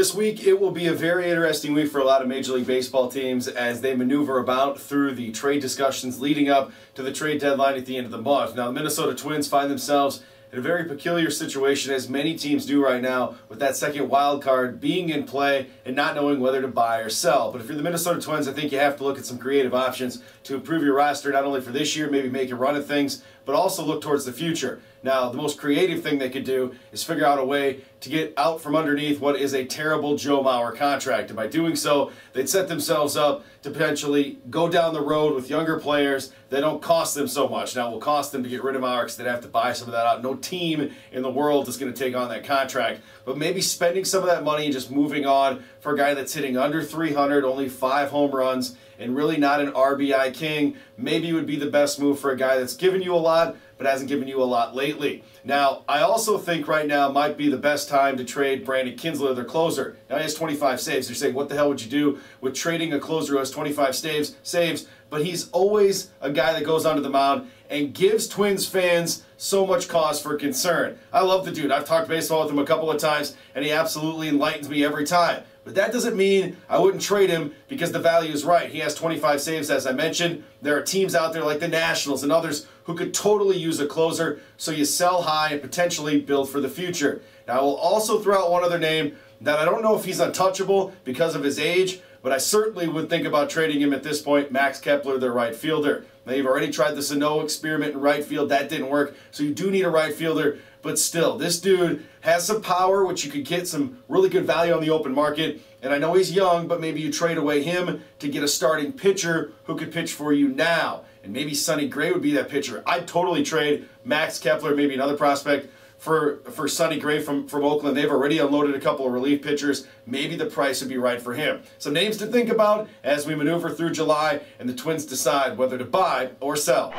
This week, it will be a very interesting week for a lot of Major League Baseball teams as they maneuver about through the trade discussions leading up to the trade deadline at the end of the month. Now, the Minnesota Twins find themselves in a very peculiar situation, as many teams do right now, with that second wild card being in play and not knowing whether to buy or sell. But if you're the Minnesota Twins, I think you have to look at some creative options to improve your roster, not only for this year, maybe make a run at things, but also look towards the future. Now, the most creative thing they could do is figure out a way to get out from underneath what is a terrible Joe Mauer contract. And by doing so, they'd set themselves up to potentially go down the road with younger players that don't cost them so much. Now, it will cost them to get rid of Mauer because they'd have to buy some of that out. No team in the world is going to take on that contract. But maybe spending some of that money and just moving on for a guy that's hitting under 300, only 5 home runs, and really not an RBI king, maybe would be the best move for a guy that's given you a lot, but hasn't given you a lot lately. Now, I also think right now might be the best time to trade Brandon Kinsler, their closer. Now, he has 25 saves. You're saying, what the hell would you do with trading a closer who has 25 saves? But he's always a guy that goes onto the mound and gives Twins fans so much cause for concern. I love the dude. I've talked baseball with him a couple of times, and he absolutely enlightens me every time. But that doesn't mean I wouldn't trade him because the value is right. He has 25 saves, as I mentioned. There are teams out there like the Nationals and others who could totally use a closer, so you sell high and potentially build for the future. Now, I will also throw out one other name that I don't know if he's untouchable because of his age, but I certainly would think about trading him at this point, Max Kepler, their right fielder. Now, you've already tried the Sano experiment in right field. That didn't work, so you do need a right fielder. But still, this dude has some power, which you could get some really good value on the open market. And I know he's young, but maybe you trade away him to get a starting pitcher who could pitch for you now. And maybe Sonny Gray would be that pitcher. I'd totally trade Max Kepler, maybe another prospect, for Sonny Gray from Oakland. They've already unloaded a couple of relief pitchers. Maybe the price would be right for him. Some names to think about as we maneuver through July and the Twins decide whether to buy or sell.